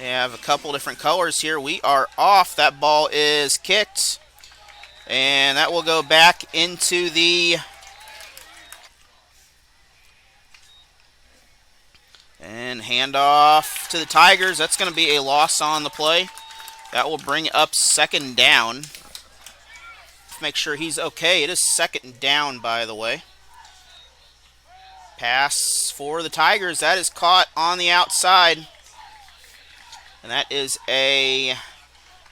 They have a couple different colors here. We are off. That ball is kicked. And that will go back into the... And handoff to the Tigers. That's going to be a loss on the play. That will bring up second down. Make sure he's okay. It is second down, by the way. Pass for the Tigers. That is caught on the outside. And that is a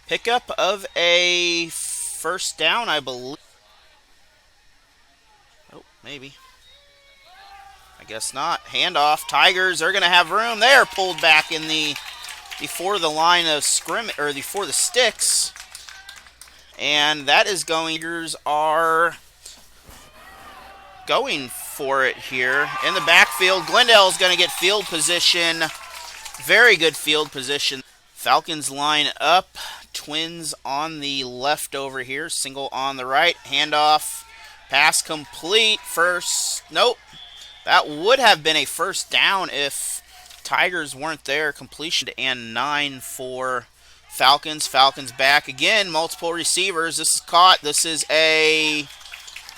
pickup of a first down, I believe. Oh, maybe. I guess not. Handoff. Tigers are going to have room. They are pulled back in the before the line of scrimmage, or before the sticks. And that is going. Tigers are going for it here in the backfield. Gendale is going to get field position. Very good field position. Falcons line up. Twins on the left over here. Single on the right. Handoff. Pass complete. First. Nope. That would have been a first down if Tigers weren't there. Completion and 9 for Falcons. Falcons back again. Multiple receivers. This is caught. This is a...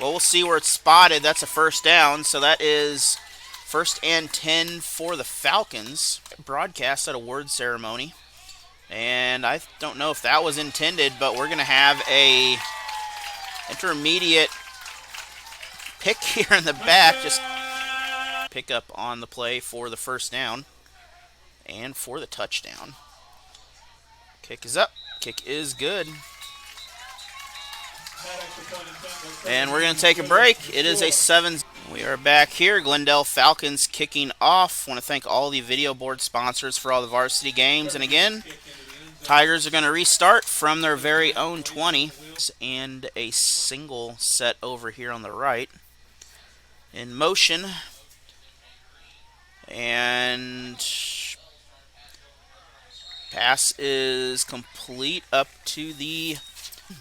Well, we'll see where it's spotted. That's a first down. So that is first and 10 for the Falcons. Broadcast at a word ceremony. And I don't know if that was intended, but we're going to have a intermediate pick here in the back. Just pick up on the play for the first down and for the touchdown. Kick is up. Kick is good. And we're going to take a break. It is a 7. We are back here. Gendale Falcons kicking off. Want to thank all the video board sponsors for all the varsity games. And again, Tigers are going to restart from their very own 20. And a single set over here on the right. In motion. And pass is complete up to the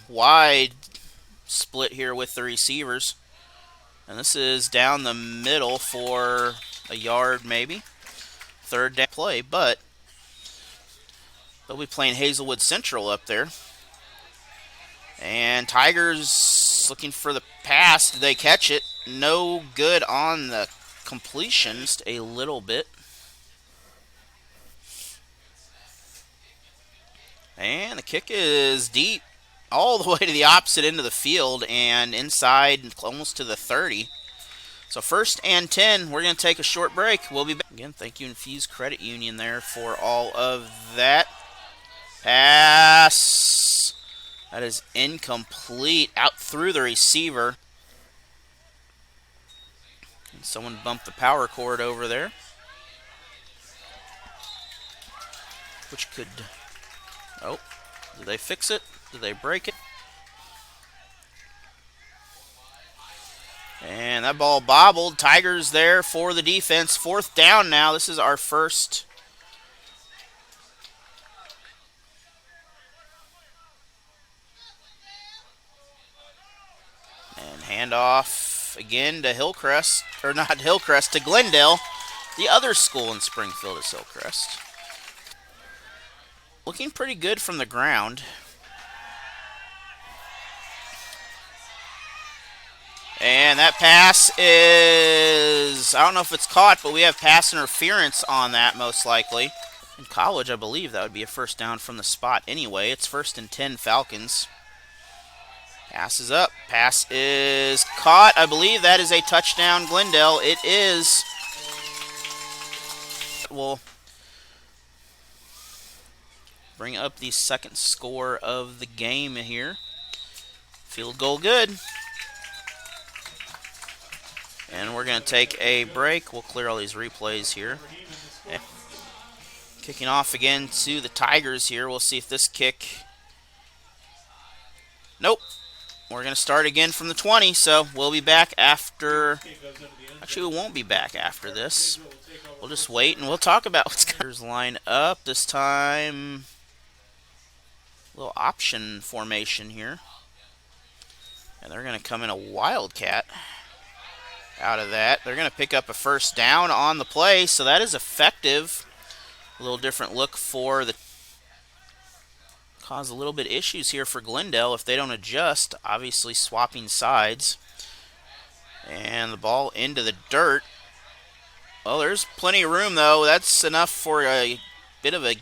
wide split here with the receivers. And this is down the middle for a yard maybe. Third down play, but they'll be playing Hazelwood Central up there. And Tigers looking for the pass. Did they catch it? No good on the completion. Just a little bit. And the kick is deep. All the way to the opposite end of the field and inside almost to the 30. So first and 10. We're going to take a short break. We'll be back. Again, thank you Infuse Credit Union there for all of that. Pass. That is incomplete. Out through the receiver. And someone bumped the power cord over there. Which could... Oh, did they fix it? Did they break it? And that ball bobbled. Tigers there for the defense. Fourth down now. This is our first. And handoff again to Hillcrest. Or not Hillcrest, to Gendale. The other school in Springfield is Hillcrest. Looking pretty good from the ground. And that pass is, I don't know if it's caught, but we have pass interference on that most likely. In college, I believe that would be a first down from the spot anyway. It's first and 10 Falcons. Pass is up. Pass is caught. I believe that is a touchdown, Gendale. It is. We'll bring up the second score of the game here. Field goal good. And we're going to take a break. We'll clear all these replays here. Yeah. Kicking off again to the Tigers here. We'll see if this kick... Nope. We're going to start again from the 20, so we'll be back after... Actually, we won't be back after this. We'll just wait, and we'll talk about what's going to line up. This time, a little option formation here. And they're going to come in a wildcat. Out of that, they're going to pick up a first down on the play, so that is effective. A little different look for the cause a little bit of issues here for Glendale if they don't adjust. Obviously swapping sides. And the ball into the dirt. Well, there's plenty of room though. That's enough for a bit of a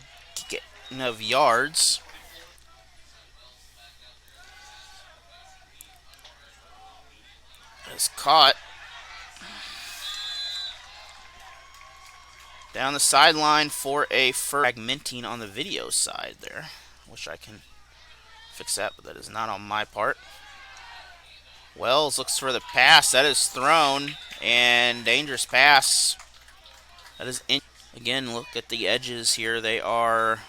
gain of yards. It's caught. Down the sideline for a fragmenting on the video side there. Wish I can fix that, but that is not on my part. Wells looks for the pass. That is thrown, and dangerous pass. That is in. Again, look at the edges here. They are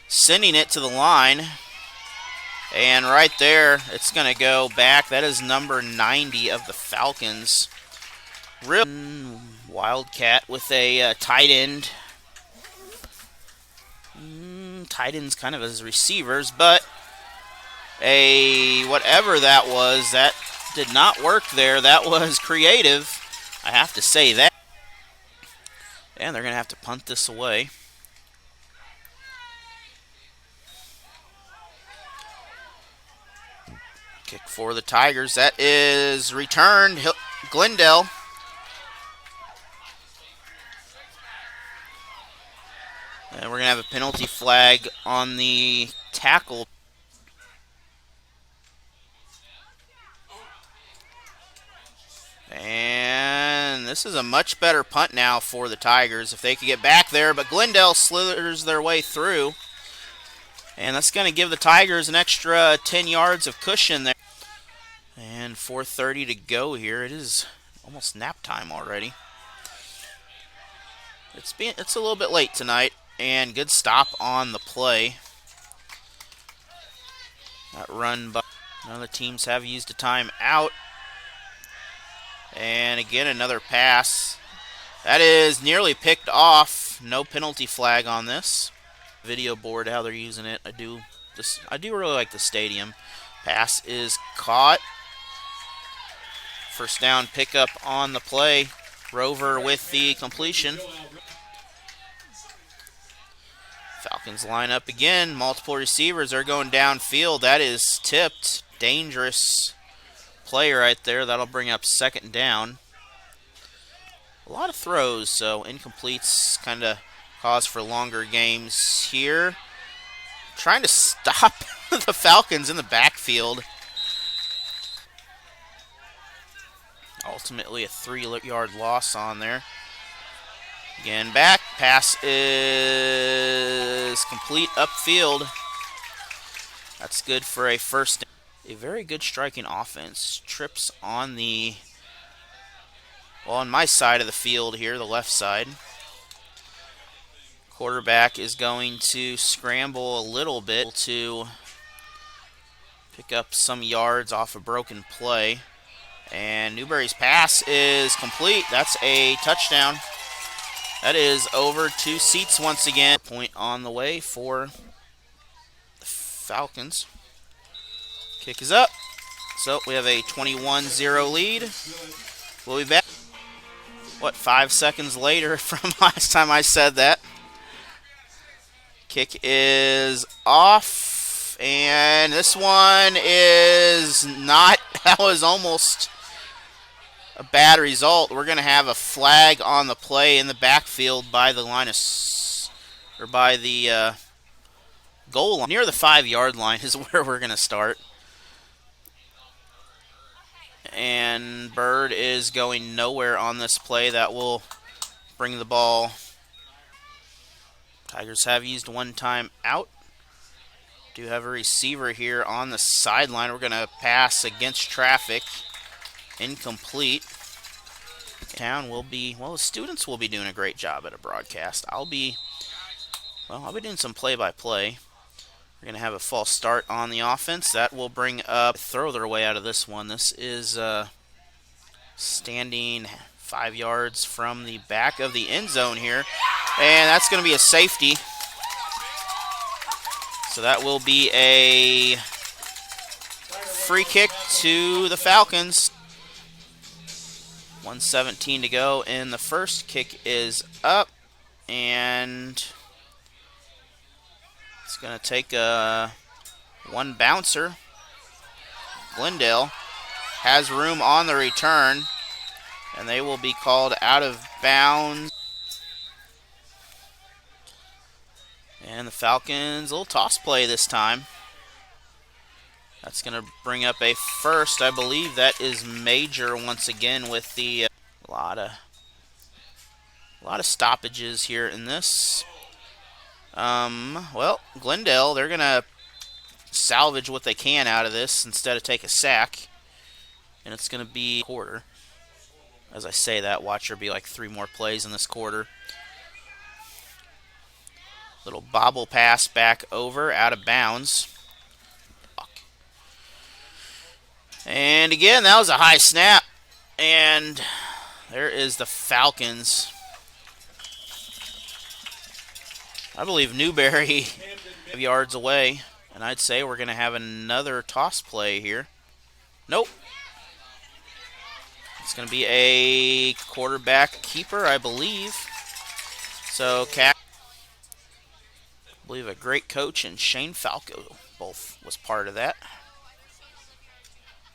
sending it to the line. And right there, it's going to go back. That is number 90 of the Falcons. Real Wildcat with a tight end. Tight ends kind of as receivers, but whatever that was, that did not work there. That was creative, I have to say that. And they're going to have to punt this away. Kick for the Tigers. That is returned. Glendale. And we're going to have a penalty flag on the tackle. And this is a much better punt now for the Tigers if they could get back there. But Glendale slithers their way through. And that's going to give the Tigers an extra 10 yards of cushion there. And 4:30 to go here. It is almost nap time already. It's a little bit late tonight. And good stop on the play. That run by none of the teams have used a timeout. And again, another pass. That is nearly picked off. No penalty flag on this. Video board, how they're using it. I do really like the stadium. Pass is caught. First down pickup on the play. Rover with the completion. Falcons line up again. Multiple receivers are going downfield. That is tipped. Dangerous play right there. That'll bring up second down. A lot of throws, so incompletes kind of cause for longer games here. Trying to stop the Falcons in the backfield. Ultimately a 3-yard loss on there. Again, back. Pass is complete upfield. That's good for a first down. A very good striking offense. Trips on on my side of the field here, the left side. Quarterback is going to scramble a little bit to pick up some yards off a broken play. And Newberry's pass is complete. That's a touchdown. That is over 2 seats once again. Point on the way for the Falcons. Kick is up. So we have a 21-0 lead. We'll be back, 5 seconds later from last time I said that. Kick is off. And this one is not. That was almost a bad result. We're going to have a flag on the play in the backfield by the line of, or by the goal line. Near the 5-yard line is where we're going to start. And Bird is going nowhere on this play. That will bring the ball. Tigers have used one time out. Do have a receiver here on the sideline. We're going to pass against traffic. Incomplete. The students will be doing a great job at a broadcast. I'll be doing some play-by-play. We're going to have a false start on the offense. That will bring up, throw their way out of this one. This is standing 5 yards from the back of the end zone here. And that's going to be a safety. So that will be a free kick to the Falcons. 1:17 to go in the first. Kick is up, and It's going to take one bouncer. Gendale has room on the return, and they will be called out of bounds. And the Falcons, a little toss play this time. That's going to bring up a first. I believe that is Major once again with the a lot of stoppages here in this. Well, Gendale, they're going to salvage what they can out of this instead of take a sack. And it's going to be a quarter. As I say that, watch there be like 3 more plays in this quarter. Little bobble pass back over, out of bounds. And again, that was a high snap. And there is the Falcons. I believe Newberry 5 yards away. And I'd say we're going to have another toss play here. Nope. It's going to be a quarterback keeper, I believe. So, I believe a great coach and Shane Falco both was part of that.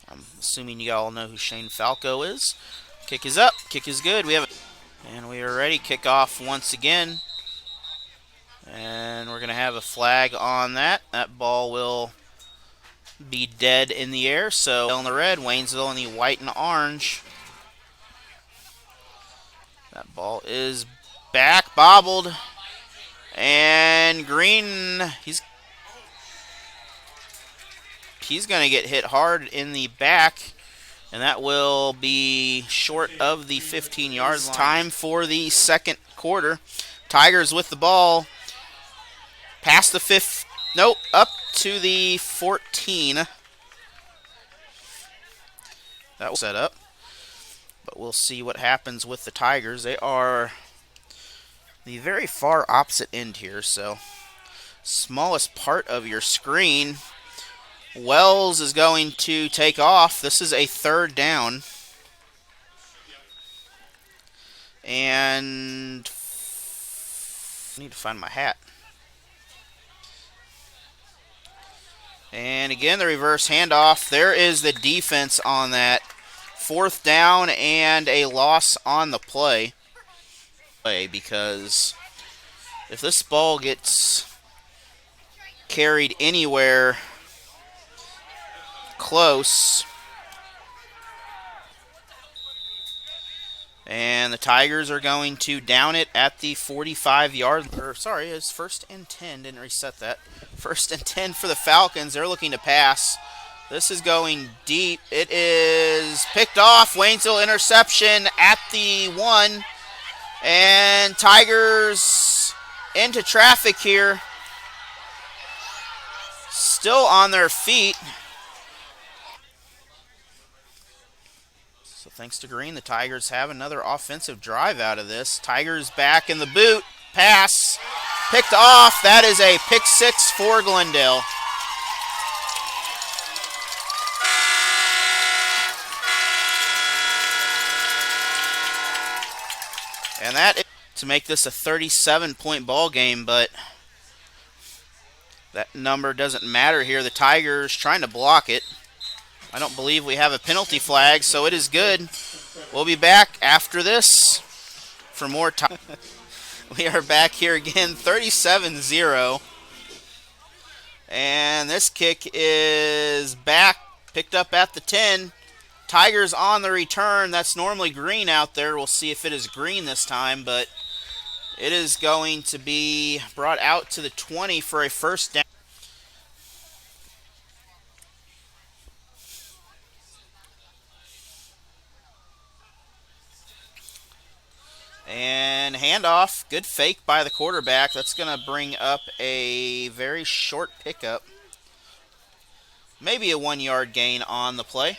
I'm assuming you all know who Shane Falco is. Kick is up. Kick is good. And we are ready. Kick off once again. And we're going to have a flag on that. That ball will be dead in the air. So in the red, Waynesville in the white and orange. That ball is back, bobbled. And Green, he's going to get hit hard in the back, and that will be short of the 15-yard line. Time for the second quarter. Tigers with the ball. Past the 5th. Nope, up to the 14. That will set up. But we'll see what happens with the Tigers. They are the very far opposite end here, so smallest part of your screen. Wells is going to take off. This is a 3rd down. And I need to find my hat. And again, the reverse handoff. There is the defense on that. 4th down and a loss on the play. Because if this ball gets carried anywhere close, and the Tigers are going to down it at the 45-yard. Sorry, it's 1st and 10. Didn't reset that. 1st and 10 for the Falcons. They're looking to pass. This is going deep. It is picked off. Waynesville interception at the 1. And Tigers into traffic here. Still on their feet. So thanks to Green, the Tigers have another offensive drive out of this. Tigers back in the boot. Pass. Picked off. That is a pick 6 for Gendale. And that is to make this a 37-point ball game, but that number doesn't matter here. The Tigers trying to block it. I don't believe we have a penalty flag, so it is good. We'll be back after this for more time. We are back here again, 37-0. And this kick is back, picked up at the 10. Tigers on the return. That's normally Green out there. We'll see if it is Green this time, but it is going to be brought out to the 20 for a 1st down. And handoff. Good fake by the quarterback. That's going to bring up a very short pickup. Maybe a 1-yard gain on the play.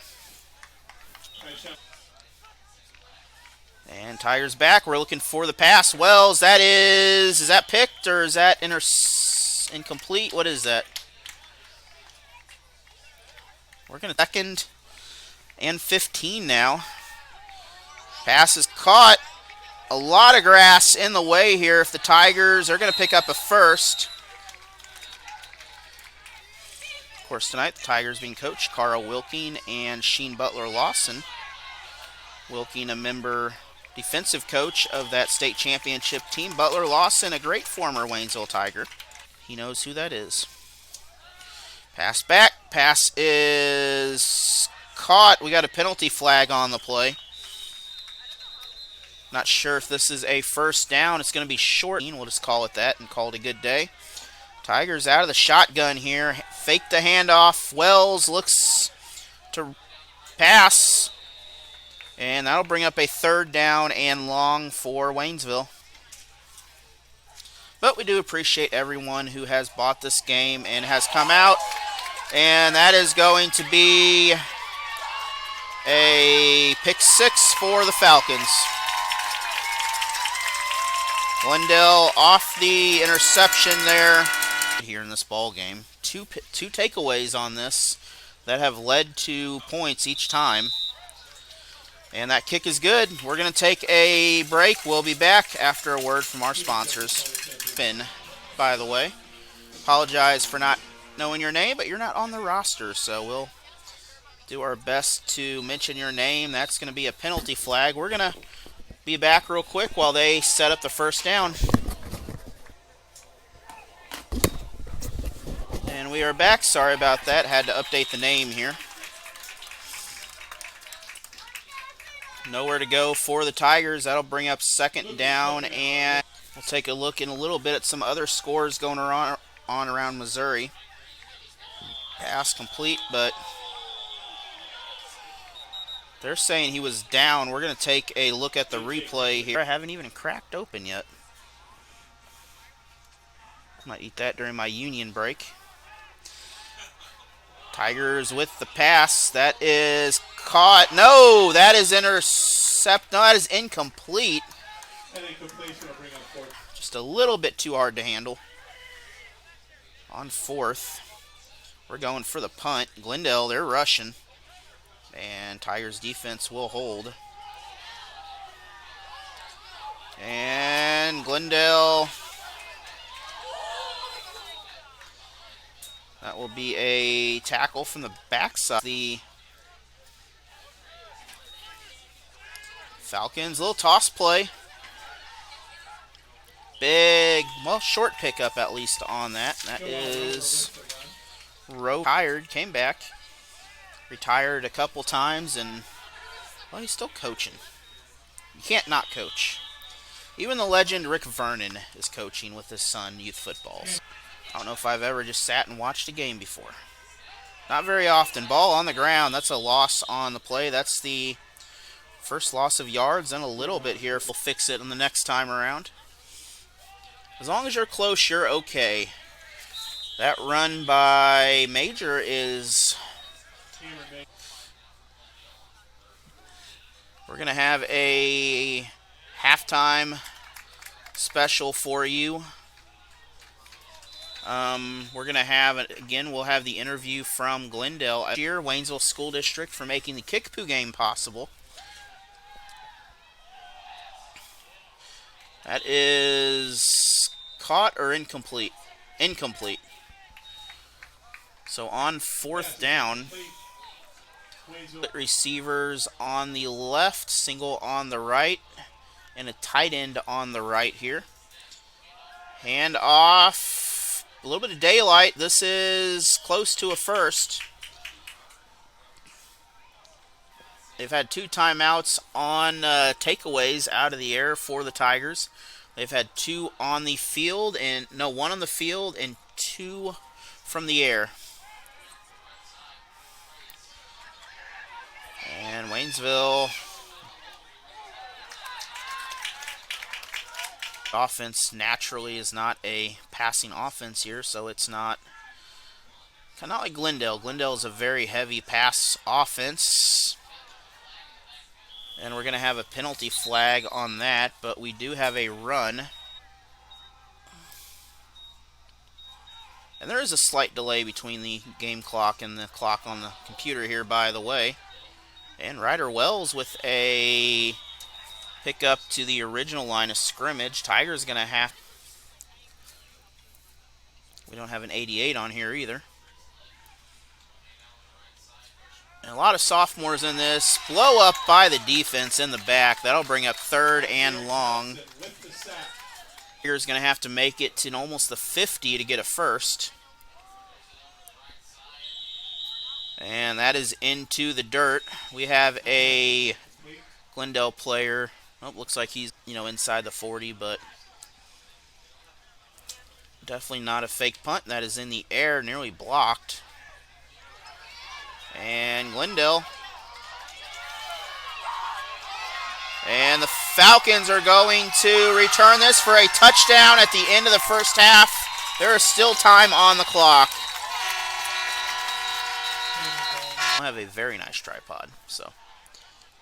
And Tigers back. We're looking for the pass. Wells, is that picked or is that incomplete? What is that? We're going to 2nd and 15 now. Pass is caught. A lot of grass in the way here if the Tigers are going to pick up a 1st. course, tonight the Tigers being coached Carl Wilking and Sheen Butler Lawson. Wilking, a member defensive coach of that state championship team. Butler Lawson, a great former Waynesville Tiger. He knows who that is. Pass back. Pass is caught. We got a penalty flag on the play. Not sure if this is a first down. It's going to be short. We'll just call it that and call it a good day. Tigers out of the shotgun here. Fake the handoff. Wells looks to pass. And that'll bring up a third down and long for Waynesville. But we do appreciate everyone who has bought this game and has come out. And that is going to be a pick 6 for the Falcons. Gendale off the interception there. Here in this ball game, two takeaways on this that have led to points each time. And that kick is good. We're going to take a break. We'll be back after a word from our sponsors. Finn, by the way. Apologize for not knowing your name, but you're not on the roster, so we'll do our best to mention your name. That's going to be a penalty flag. We're going to be back real quick while they set up the first down. And we are back. Sorry about that. Had to update the name here. Nowhere to go for the Tigers. That'll bring up second down, and we'll take a look in a little bit at some other scores going on around Missouri. Pass complete, but they're saying he was down. We're going to take a look at the replay here. I haven't even cracked open yet. Might eat that during my union break. Tigers with the pass. That is caught. No, that is intercept. No, that is incomplete. Just a little bit too hard to handle. On fourth, we're going for the punt. Gendale, they're rushing. And Tigers defense will hold. And Gendale. That will be a tackle from the backside. The Falcons, little toss play. Big, well, short pickup at least on that. That is retired, came back. Retired a couple times, and, well, he's still coaching. You can't not coach. Even the legend Rick Vernon is coaching with his son, youth footballs. I don't know if I've ever just sat and watched a game before. Not very often. Ball on the ground. That's a loss on the play. That's the first loss of yards and a little bit here. We'll fix it on the next time around. As long as you're close, you're okay. That run by Major is... We're going to have a halftime special for you. We're going to have, again, we'll have the interview from Gendale here, Waynesville School District, for making the Kickapoo game possible. That is caught or incomplete? Incomplete. So on fourth down, receivers on the left, single on the right, and a tight end on the right here. Hand off. A little bit of daylight. This is close to a first. They've had 2 timeouts on takeaways out of the air for the Tigers. They've had 2 on the field, and no, 1 on the field and 2 from the air. And Waynesville offense naturally is not a passing offense here, so it's not kind of like Gendale. Gendale is a very heavy pass offense, and we're going to have a penalty flag on that, but we do have a run. And there is a slight delay between the game clock and the clock on the computer here, by the way. And Ryder Wells with a pick up to the original line of scrimmage. Tiger's going to have... We don't have an 88 on here either. And a lot of sophomores in this. Blow up by the defense in the back. That'll bring up 3rd and long. Here's going to have to make it to almost the 50 to get a first. And that is into the dirt. We have a Gendale player. Oh, looks like he's, inside the 40, but definitely not a fake punt. That is in the air, nearly blocked. And Gendale. And the Falcons are going to return this for a touchdown at the end of the first half. There is still time on the clock. I have a very nice tripod, so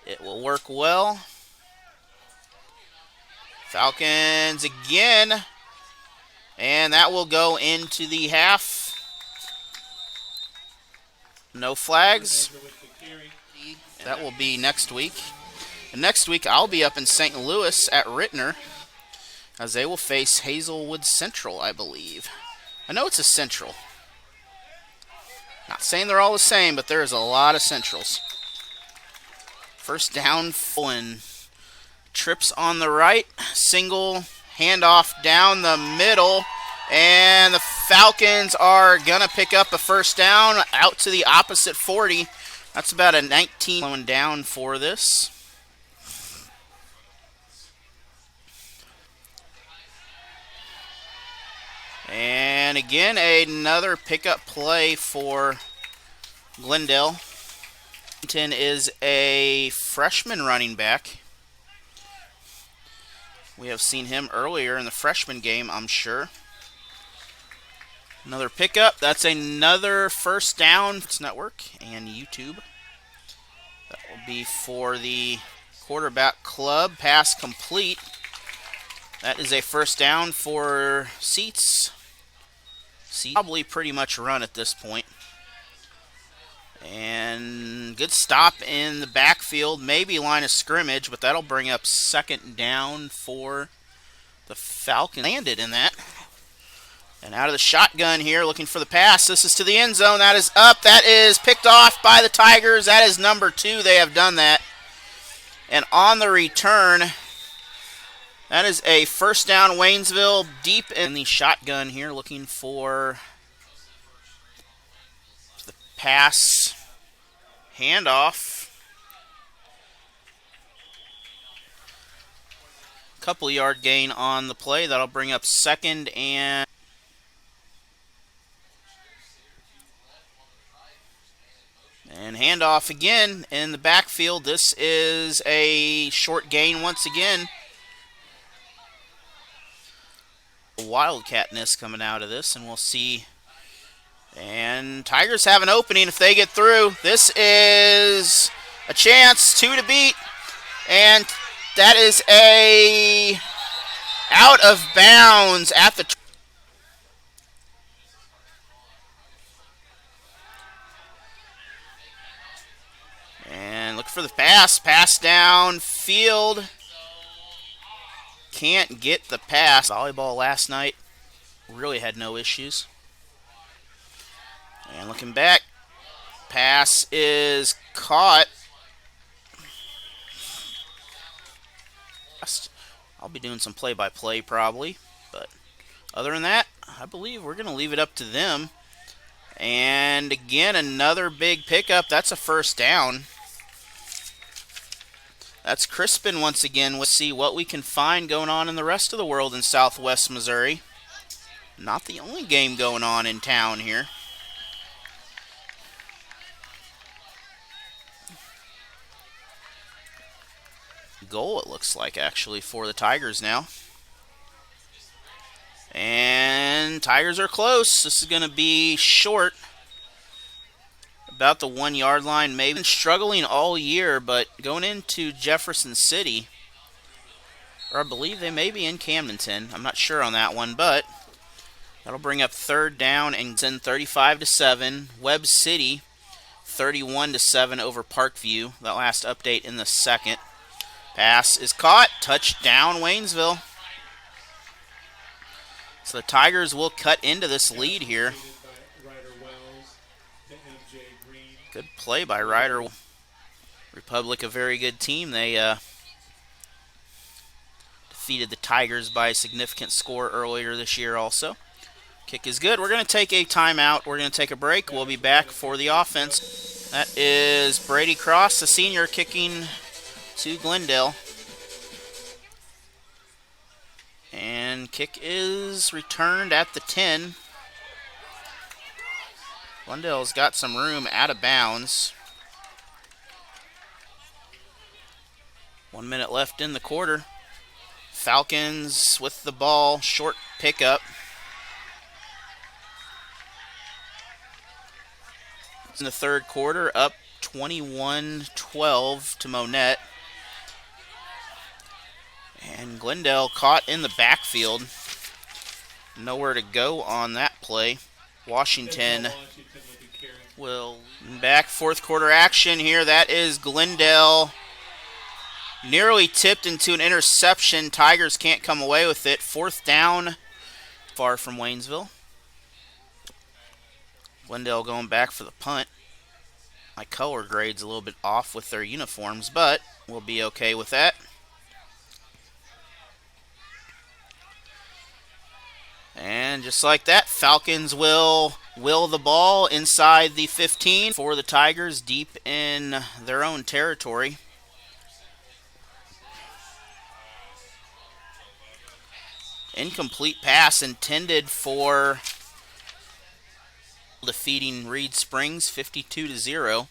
it will work well. Falcons again. And that will go into the half. No flags. That will be next week. And next week I'll be up in St. Louis at Rittner as they will face Hazelwood Central, I believe. I know it's a Central. Not saying they're all the same, but there's a lot of Centrals. First down, and trips on the right. Single handoff down the middle. And the Falcons are going to pick up a first down out to the opposite 40. That's about a 19 going down for this. And again, another pickup play for Gendale. Is a freshman running back. We have seen him earlier in the freshman game, I'm sure. Another pickup. That's another first down. It's Network and YouTube. That will be for the quarterback club. Pass complete. That is a first down for Seats. Probably pretty much run at this point. And good stop in the backfield. Maybe line of scrimmage, but that'll bring up 2nd down for the Falcons. Landed in that. And out of the shotgun here, looking for the pass. This is to the end zone. That is up. That is picked off by the Tigers. That is number 2. They have done that. And on the return, that is a first down, Waynesville, deep in the shotgun here, looking for the pass handoff. Couple yard gain on the play. That'll bring up 2nd and handoff again in the backfield. This is a short gain once again. Wildcatness coming out of this, and we'll see. And Tigers have an opening if they get through. This is a chance, 2 to beat, and that is a out of bounds at the. And look for the pass down field. Can't get the pass. Volleyball last night really had no issues. And looking back, pass is caught. I'll be doing some play-by-play probably, but other than that, I believe we're going to leave it up to them. And again, another big pickup. That's a first down. That's Crispin once again. We'll see what we can find going on in the rest of the world in Southwest Missouri. Not the only game going on in town here. Goal, it looks like, actually, for the Tigers now. And Tigers are close. This is going to be short. About the 1 yard line. Maybe been struggling all year, but going into Jefferson City, or I believe they may be in Camdenton. I'm not sure on that one, but that'll bring up 3rd down and send 35-7. Webb City 31-7 over Parkview. That last update in the 2nd. Pass is caught. Touchdown, Waynesville. So the Tigers will cut into this lead here. Good play by Ryder. Republic, a very good team. They defeated the Tigers by a significant score earlier this year also. Kick is good. We're going to take a timeout. We're going to take a break. We'll be back for the offense. That is Brady Cross, the senior, kicking to Gendale. And kick is returned at the 10. Gendale's got some room out of bounds. 1 minute left in the quarter. Falcons with the ball, short pickup. In the third quarter, up 21-12 to Monette. And Gendale caught in the backfield. Nowhere to go on that play. Washington will back, fourth quarter action here. That is Gendale. Nearly tipped into an interception. Tigers can't come away with it. Fourth down, far from Waynesville. Gendale going back for the punt. My color grade's a little bit off with their uniforms, but we'll be okay with that. And just like that, Falcons will the ball inside the 15 for the Tigers, deep in their own territory. Incomplete pass intended for defeating Reed Springs 52-0.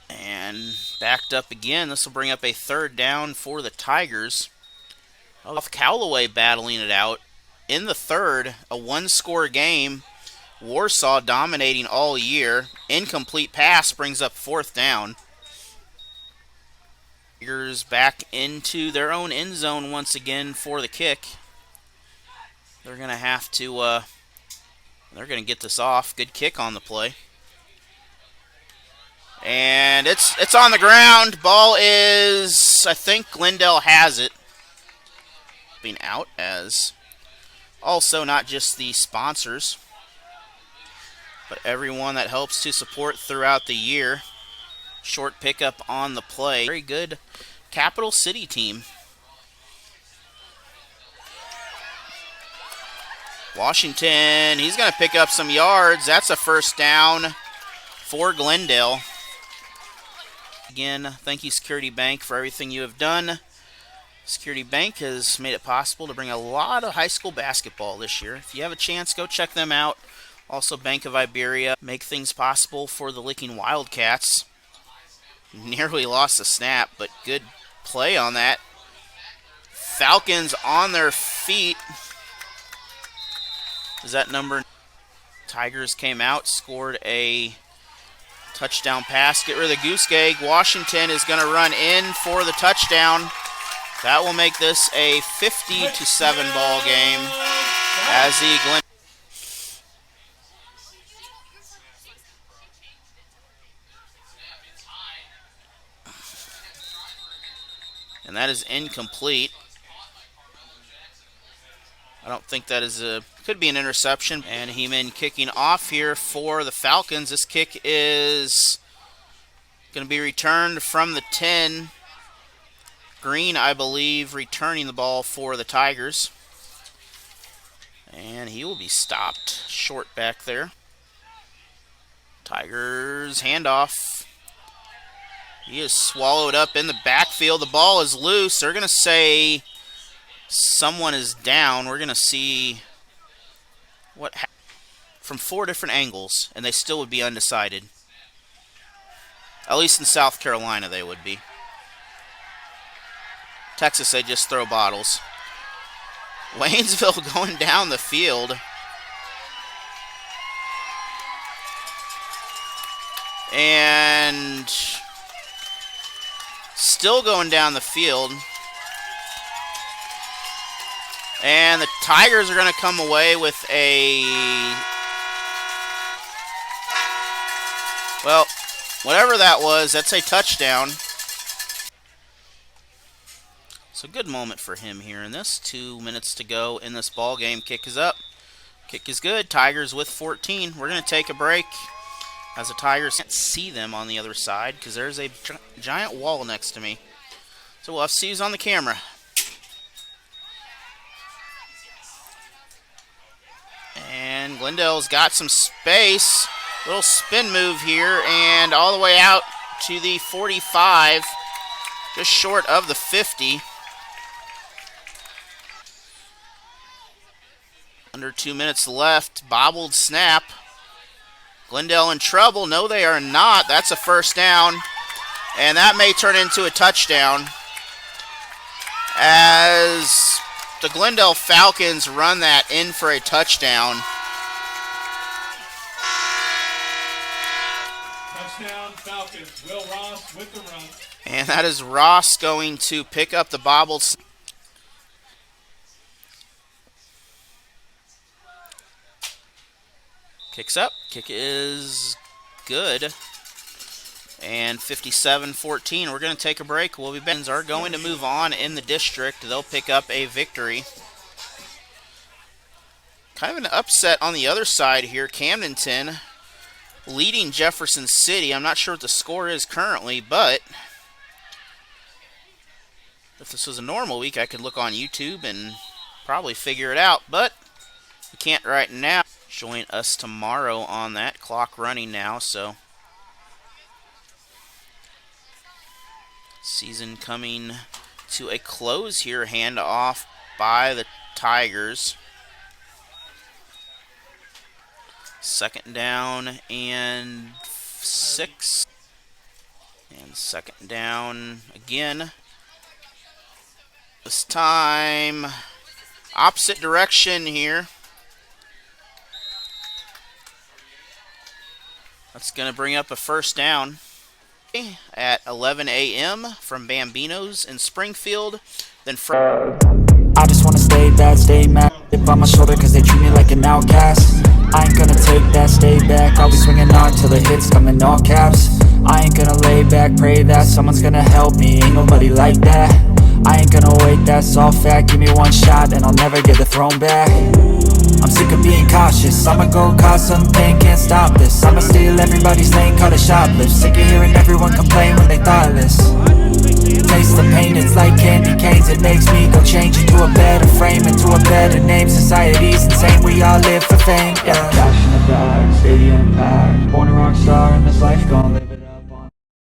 And backed up again. This will bring up a third down for the Tigers. Off Callaway battling it out. In the third, a one-score game. Warsaw dominating all year. Incomplete pass brings up fourth down. Tigers back into their own end zone once again for the kick. They're going to have to, they're going to get this off. Good kick on the play. And it's on the ground. Ball is, I think Gendale has it. Being out, as also not just the sponsors, but everyone that helps to support throughout the year. Short pickup on the play. Very good Capital City team. Washington, he's going to pick up some yards. That's a first down for Gendale. Again, thank you, Security Bank, for everything you have done. Security Bank has made it possible to bring a lot of high school basketball this year. If you have a chance, go check them out. Also, Bank of Iberia make things possible for the Licking Wildcats. Nearly lost the snap, but good play on that. Falcons on their feet. Is that number? Tigers came out, scored a touchdown pass. Get rid of the goose egg. Washington is going to run in for the touchdown. That will make this a 50-7 ball game as the Glen. And that is incomplete. I don't think that is could be an interception. And Heeman kicking off here for the Falcons. This kick is going to be returned from the 10. Green, I believe, returning the ball for the Tigers. And he will be stopped short back there. Tigers handoff. He is swallowed up in the backfield. The ball is loose. They're going to say someone is down. We're going to see what from 4 different angles, and they still would be undecided. At least in South Carolina they would be. Texas, they just throw bottles. Waynesville going down the field. And still going down the field. And the Tigers are going to come away with a, well, whatever that was, that's a touchdown. So good moment for him here in this. 2 minutes to go in this ball game. Kick is up. Kick is good. Tigers with 14. We're going to take a break. as the Tigers can't see them on the other side because there's a giant wall next to me. So we'll have to see who's on the camera. And Glendale's got some space. Little spin move here and all the way out to the 45, just short of the 50. Under 2 minutes left. Bobbled snap. Glendale in trouble. No, they are not. That's a first down. And that may turn into a touchdown as the Glendale Falcons run that in for a touchdown. Touchdown Falcons. Will Ross with the run. And that is Ross going to pick up the bobbled snap. Kicks up. Kick is good. And 57-14. We're going to take a break. We'll be back. Are going to move on in the district. They'll pick up a victory. Kind of an upset on the other side here. Camdenton leading Jefferson City. I'm not sure what the score is currently, but if this was a normal week, I could look on YouTube and probably figure it out, but we can't right now. Join us tomorrow on that. Clock running now, so season coming to a close here. Hand off by the Tigers. Second down and 6. And second down again. This time opposite direction here. That's going to bring up a first down at 11 a.m. from Bambinos in Springfield. Then I just want to stay bad, stay mad. Dip on my shoulder cause they treat me like an outcast. I ain't gonna take that, stay back. I'll be swinging on till the hits come in all caps. I ain't gonna lay back, pray that someone's gonna help me. Ain't nobody like that. I ain't gonna wait, that's all fact. Give me one shot and I'll never get the throne back. I'm sick of being cautious. I'ma go cause something, can't stop this. I'ma steal everybody's lane, call it shoplift. Sick of hearing everyone complain when they thoughtless. Taste the pain, it's like candy canes. It makes me go change into a better frame, into a better name. Society's insane, we all live for fame, yeah. Cash in the bag, stadium packed. Born a rock star and this life gon' live it.